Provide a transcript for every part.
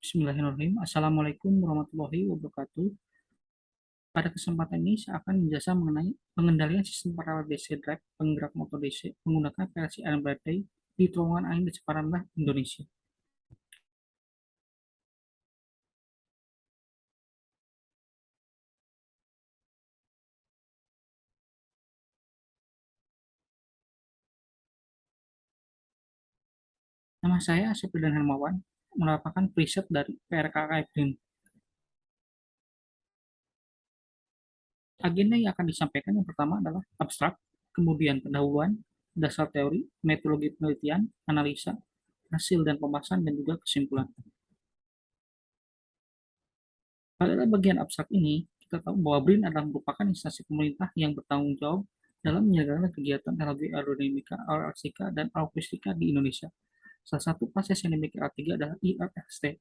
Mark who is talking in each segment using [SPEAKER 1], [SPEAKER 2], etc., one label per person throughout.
[SPEAKER 1] Bismillahirrahmanirrahim. Assalamualaikum warahmatullahi wabarakatuh. Pada kesempatan ini saya akan menjelaskan mengenai pengendalian sistem paralel DC drive penggerak motor DC menggunakan PLC ion battery di terowongan angin di sepadan rendah Indonesia. Nama saya Septian Hermawan, merupakan preset dari PRKK BRIN. Agenda yang akan disampaikan yang pertama adalah abstrak, kemudian pendahuluan, dasar teori, metodologi penelitian, analisa, hasil dan pembahasan, dan juga kesimpulan. Pada bagian abstrak ini, kita tahu bahwa BRIN adalah merupakan instansi pemerintah yang bertanggung jawab dalam menyelenggarakan kegiatan teknologi aerodinamika, aeroakustika, dan akustika di Indonesia. Salah satu proses yang dimiliki A3 adalah IRST.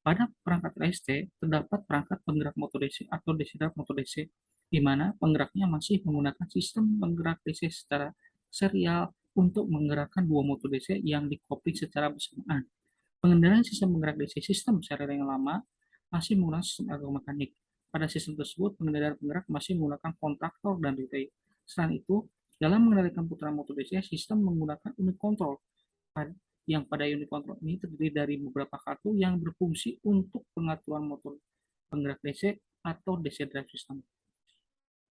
[SPEAKER 1] Pada perangkat IRST, terdapat perangkat penggerak motor DC atau DC drive motor DC, di mana penggeraknya masih menggunakan sistem penggerak DC secara serial untuk menggerakkan dua motor DC yang dikopling secara bersamaan. Pengendalian sistem penggerak DC sistem serial yang lama masih menggunakan sistem elektromekanik. Pada sistem tersebut, pengendalian penggerak masih menggunakan kontraktor dan relay. Selain itu, dalam mengendalikan putaran motor DC, sistem menggunakan unit kontrol yang pada unit kontrol ini terdiri dari beberapa kartu yang berfungsi untuk pengaturan motor penggerak DC atau DC drive system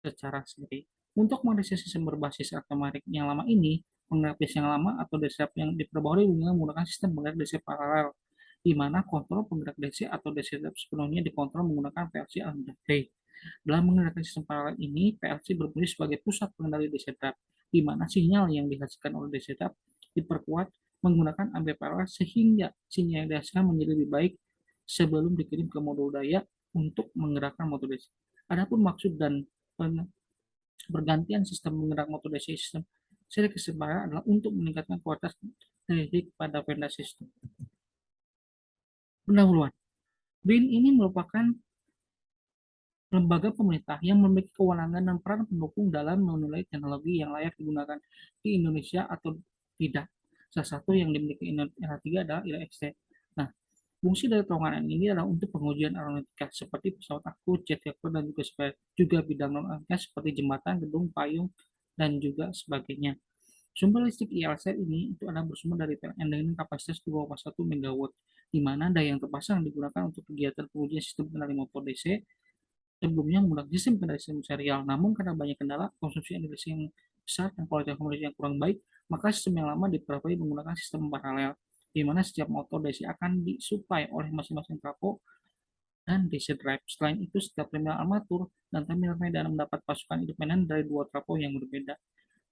[SPEAKER 1] secara sendiri. Untuk mengisi sistem berbasis otomatik yang lama ini, penggerak DC yang lama atau DC yang diperbarui dengan menggunakan sistem penggerak DC paralel, di mana kontrol penggerak DC atau DC drive sepenuhnya dikontrol menggunakan PLC Almond-Day. Dalam menggunakan sistem paralel ini, PLC berfungsi sebagai pusat pengendali DC drive, di mana sinyal yang dihasilkan oleh DC drive diperkuat menggunakan amplif paralel sehingga sinyal yang dihasilkan menjadi lebih baik sebelum dikirim ke modul daya untuk menggerakkan motor DC. Adapun maksud dan pergantian sistem penggerak motor DC sistem seri keseimbangan adalah untuk meningkatkan kualitas listrik pada fenda sistem. Pendahuluan. BRIN ini merupakan lembaga pemerintah yang memiliki kewenangan dan peran pendukung dalam menilai teknologi yang layak digunakan di Indonesia atau tidak. Salah satu yang dimiliki LH3 adalah IRXT. Nah, fungsi dari terowongan ini adalah untuk pengujian aeronautika seperti pesawat angkut, jet helikopter, dan juga bidang non-aeronautika seperti jembatan, gedung, payung, dan juga sebagainya. Sumber listrik ILC ini itu adalah bersumber dari PLN dengan kapasitas 2,1 MW, di mana daya yang terpasang digunakan untuk kegiatan pengujian sistem kendali motor DC sebelumnya menggunakan sistem kendali sistem serial. Namun karena banyak kendala, konsumsi energi yang besar dan kualitas komunikasi yang kurang baik, maka sistem yang lama diperbarui menggunakan sistem paralel, di mana setiap motor DC akan disuplai oleh masing-masing trafo dan DC drive. Selain itu, setiap terminal armatur dan terminal medan mendapat pasukan independen dari dua trafo yang berbeda.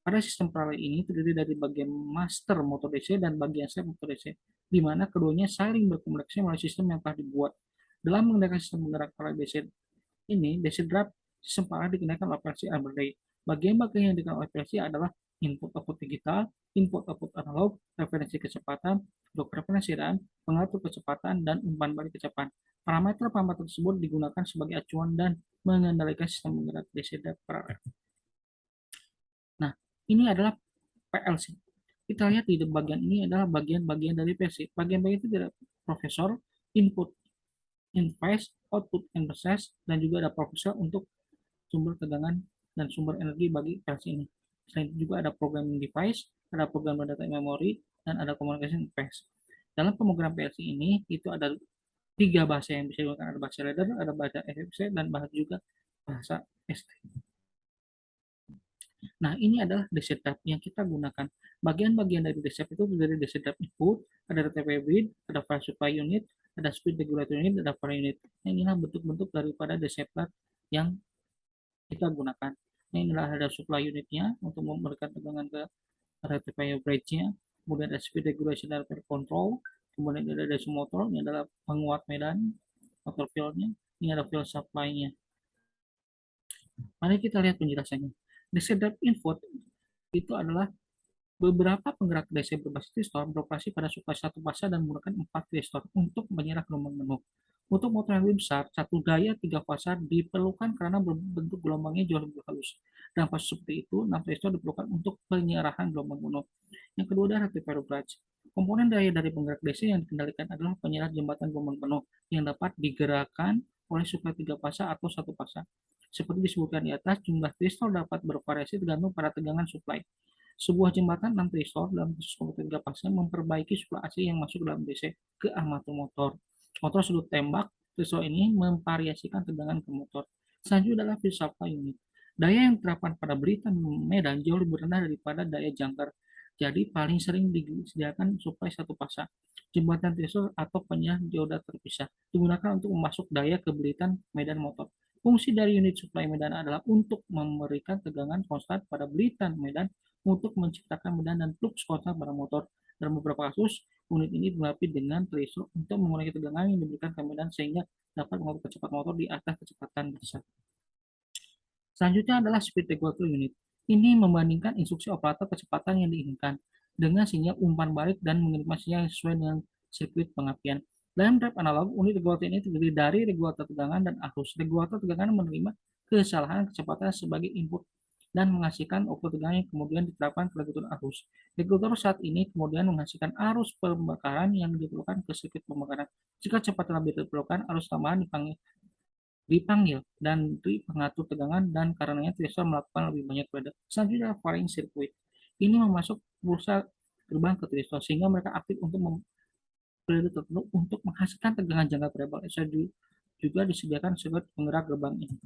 [SPEAKER 1] Pada sistem paralel ini terdiri dari bagian master motor DC dan bagian set motor DC, di mana keduanya saling berkomunikasi melalui sistem yang telah dibuat. Dalam menggunakan sistem penggerak paralel DC ini, DC drive sistem paralel digunakan oleh PLC Armorday. Bagian-bagian yang digunakan oleh PLC adalah input-output digital, input-output analog, referensi kecepatan, blok referensi RAM, pengatur kecepatan, dan umpan balik kecepatan. Parameter-parameter tersebut digunakan sebagai acuan dan mengendalikan sistem penggerak DC drive paralel. Nah, ini adalah PLC. Kita lihat di bagian ini adalah bagian-bagian dari PLC. Bagian-bagian itu tidak profesor, input interface, output interface, dan juga ada profesor untuk sumber tegangan dan sumber energi bagi PLC ini. Selain itu juga ada programming device, ada program data memory, dan ada communication interface. Dalam pemrograman PLC ini, itu ada tiga bahasa yang bisa digunakan, ada bahasa ladder, ada bahasa FFC, dan bahasa ST. Nah, ini adalah DCDAP yang kita gunakan. Bagian-bagian dari DCDAP itu dari DCDAP input, ada RTP grid, ada file supply unit, ada speed regulator unit, ada power unit. Nah, inilah bentuk-bentuk daripada DCDAP yang kita gunakan. Nah, inilah ada supply unitnya untuk memberikan tegangan ke RTP bridge-nya. Kemudian ada speed regulation dan control. Kemudian ada motor, ini adalah penguat medan, motor fuel-nya. Ini ada fuel supply-nya. Mari kita lihat penjelasannya. DCDAP input itu adalah beberapa penggerak DC berbasis tristor beroperasi pada suplai satu fase dan menggunakan 4 tristor untuk menyerap gelombang penuh. Untuk motor yang lebih besar, satu daya 3 fase diperlukan karena bentuk gelombangnya jauh lebih halus. Dan fase seperti itu, 6 tristor diperlukan untuk penyerahan gelombang penuh. Yang kedua adalah rectifier bridge. Komponen daya dari penggerak DC yang dikendalikan adalah penyerat jembatan gelombang penuh yang dapat digerakkan oleh suplai 3 fasa atau 1 fasa. Seperti disebutkan di atas, jumlah tristol dapat bervariasi tergantung pada tegangan suplai. Sebuah jembatan 6 tristol dalam khusus komputer 3 fase memperbaiki suplai AC yang masuk dalam DC ke armatur motor. Motor sudut tembak tristol ini memvariasikan tegangan ke motor. Selanjutnya adalah field supply unit. Daya yang diterapkan pada beritan medan jauh lebih rendah daripada daya jangkar. Jadi paling sering disediakan suplai 1 fasa. Jembatan tristor atau penyah dioda terpisah digunakan untuk memasuk daya ke beritan medan motor. Fungsi dari unit suplai medan adalah untuk memberikan tegangan konstan pada beritan medan untuk menciptakan medan dan flux konstan pada motor. Dalam beberapa kasus, unit ini dilengkapi dengan tristor untuk mengurangi tegangan yang diberikan ke medan sehingga dapat mengatur kecepatan motor di atas kecepatan besar. Selanjutnya adalah speed regulator unit. Ini membandingkan instruksi operator kecepatan yang diinginkan dengan sinyal umpan balik dan mengirimkan sinyal yang sesuai dengan sirkuit pengapian. Dalam drive analog, unit regulator ini terdiri dari regulator tegangan dan arus. Regulator tegangan menerima kesalahan kecepatan sebagai input dan menghasilkan output tegangan yang kemudian diterapkan ke regulator arus. Regulator saat ini kemudian menghasilkan arus pembakaran yang diperlukan ke sirkuit pembakaran. Jika kecepatan lebih diperlukan, arus tambahan dipanggil dan pengatur tegangan dan karenanya Tristor melakukan lebih banyak periode. Selanjutnya varying circuit. Ini memasuk pulsa gerbang ke Tristor sehingga mereka aktif untuk periode tertentu untuk menghasilkan tegangan jangka variabel. Juga disediakan sirkuit penggerak gerbang ini.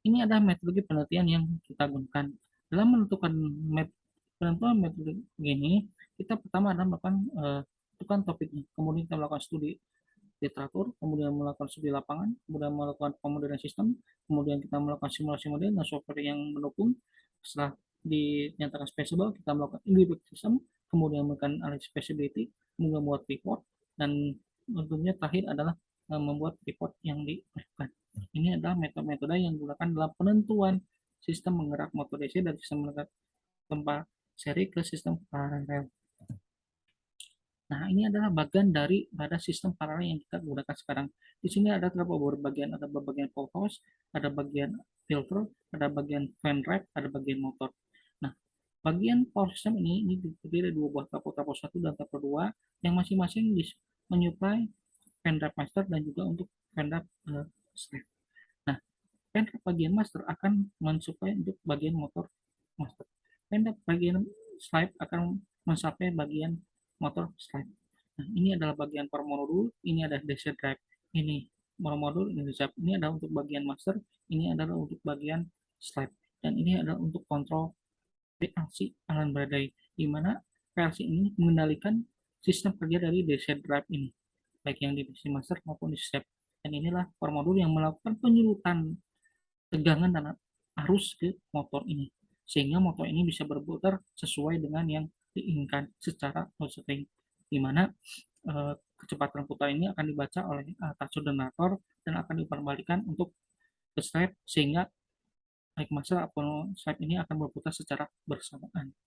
[SPEAKER 1] Ini adalah metode penelitian yang kita gunakan. Dalam menentukan penentuan metode ini, kita pertama adalah melakukan tentukan topiknya, kemudian kita melakukan studi literatur, kemudian melakukan studi lapangan, kemudian melakukan pemodelan sistem, kemudian kita melakukan simulasi model dan software yang mendukung. Setelah dinyatakan spesial, kita melakukan integrate system, kemudian melakukan analysis feasibility, kemudian membuat report, dan tentunya terakhir adalah membuat report yang diperlukan. Ini adalah metode-metode yang digunakan dalam penentuan sistem menggerak motor DC dari sistem menggerak tempat seri ke sistem paralel. Nah, ini adalah bagian dari pada sistem paralel yang kita gunakan sekarang. Di sini ada beberapa bagian, ada bagian power house, ada bagian filter, ada bagian fan wrap, ada bagian motor. Nah, bagian power system ini terdiri dari dua buah tapo satu dan tapo 2 yang masing-masing menyuplai fan wrap master dan juga untuk fan wrap slave. Nah, fan wrap bagian master akan mensuplai untuk bagian motor master. Fan wrap bagian slave akan mensuplai bagian motor slide. Nah, ini adalah bagian power modul, ini ada DC drive, ini power modul, ini drive. Ini adalah untuk bagian master, ini adalah untuk bagian slide, dan ini adalah untuk kontrol PLC Allen Bradley, di mana PLC ini mengendalikan sistem kerja dari DC drive ini, baik yang di DC master maupun di slide. Dan inilah power modul yang melakukan penyulutan tegangan dan arus ke motor ini, sehingga motor ini bisa berputar sesuai dengan yang diinginkan secara setting, di mana kecepatan putar ini akan dibaca oleh touch generator dan akan dikembalikan untuk ke slide sehingga baik masa atau slide ini akan berputar secara bersamaan.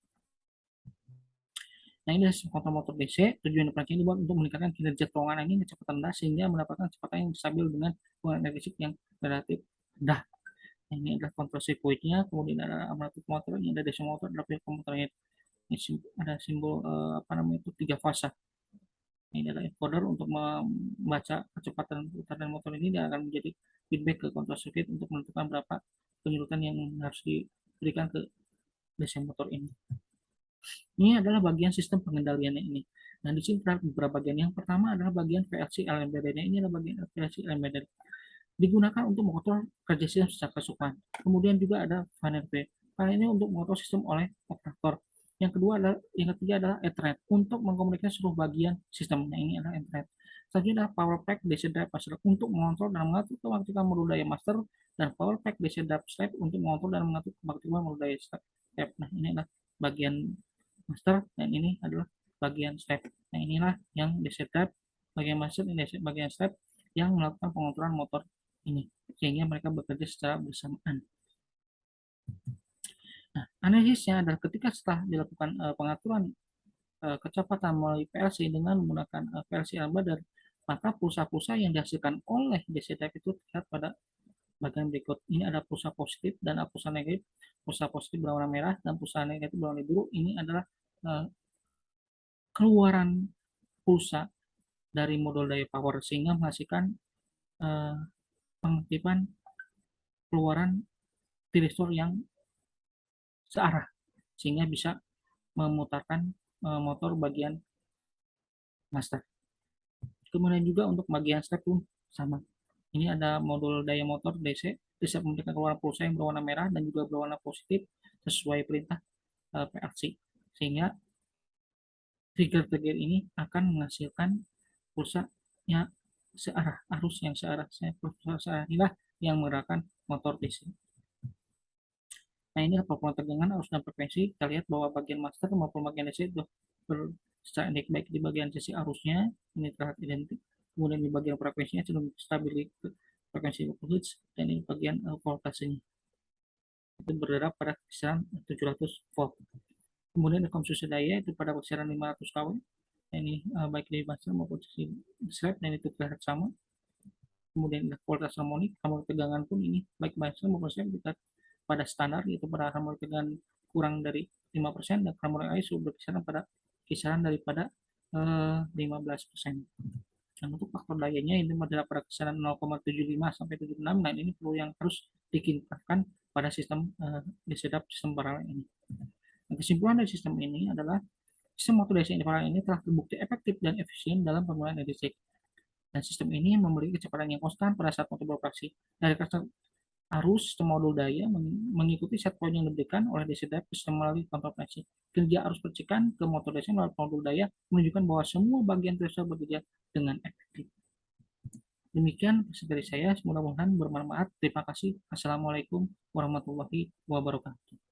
[SPEAKER 1] Nah, ini sistem kontrol motor DC. Tujuan operasi ini dibuat untuk meningkatkan kinerja terowongan angin kecepatan rendah sehingga mendapatkan kecepatan yang stabil dengan hubungan energetik yang relatif rendah. Nah, ini adalah kontrol sirkuitnya, kemudian ada armatur motor, ini ada DC motor, ada pihak komputernya, ada simbol apa namanya itu 3 fasa. Ini adalah encoder untuk membaca kecepatan putaran motor ini dan akan menjadi feedback ke kontrol sirkuit untuk menentukan berapa penyulutan yang harus diberikan ke DC motor ini. Ini adalah bagian sistem pengendaliannya ini. Nah, di sini terdapat beberapa bagian. Yang pertama adalah bagian VLC embedded-nya. Ini adalah bagian VLC embedded. Digunakan untuk mengontrol kerja sistem secara kesukaan. Kemudian juga ada VNF. Hal ini untuk mengontrol sistem oleh operator. Yang ketiga adalah Ethernet untuk mengkomunikasikan seluruh bagian sistemnya. Ini adalah Ethernet. Selanjutnya adalah Power Pack DC Drive Master untuk mengontrol dan mengatur kemampuan modul daya master, dan Power Pack DC Drive Slave untuk mengontrol dan mengatur kemampuan modul daya slave. Nah, ini adalah bagian master dan ini adalah bagian slave. Nah, inilah yang DC Drive bagian master, ini bagian slave yang melakukan pengontrolan motor ini sehingga mereka bekerja secara bersamaan. Nah, analisisnya adalah ketika setelah dilakukan pengaturan kecepatan melalui PLC dengan menggunakan PLC Albader, maka pulsa-pulsa yang dihasilkan oleh DC Drive itu terlihat pada bagian berikut. Ini ada pulsa positif dan pulsa negatif. Pulsa positif berwarna merah dan pulsa negatif berwarna biru. Ini adalah keluaran pulsa dari modul daya power sehingga menghasilkan eh, pengaktifan keluaran tiristor yang searah sehingga bisa memutarkan motor bagian master. Kemudian juga untuk bagian step pun sama. Ini ada modul daya motor DC, bisa memberikan keluaran pulsa yang berwarna merah dan juga berwarna positif sesuai perintah PLC. Sehingga trigger-trigger ini akan menghasilkan pulsa yang searah, arus yang searah. Pulsa searah inilah yang menggerakkan motor DC. Nah, ini performa tegangan, arus dan frekuensi. Kita lihat bahwa bagian master maupun bagian DC itu secara baik di bagian sisi arusnya ini terlihat identik, kemudian di bagian frekuensinya cenderung stabil frekuensi 50 Hz, dan ini bagian voltasenya itu bergerak pada kisaran 700 volt. Kemudian konsumsi daya itu pada kisaran 500 kW. Ini baik di master maupun sisi slab, dan itu terlihat sama. Kemudian voltage harmonik, harmonik tegangan pun ini baik master maupun slab kita pada standar, yaitu pada harmonik tegangan kurang dari 5%, dan harmonik ISO berkisaran pada kisaran daripada 15%. Dan untuk faktor dayanya ini adalah pada kisaran 0,75 sampai 76. Nah, ini perlu yang harus ditingkatkan pada sistem disedap sistem paralel ini. Nah, kesimpulan dari sistem ini adalah sistem motorisasi paralel ini telah terbukti efektif dan efisien dalam penggunaan listrik. Dan sistem ini memberi kecepatan yang konstan pada saat motor beroperasi. Dari arus sistem modul daya mengikuti set point yang diberikan oleh DC drive sistem melalui kontrol presi. Kerja arus percikan ke motor DC melalui modul daya menunjukkan bahwa semua bagian tersebut bekerja dengan efektif. Demikian dari saya, mudah-mudahan bermanfaat. Terima kasih. Assalamualaikum warahmatullahi wabarakatuh.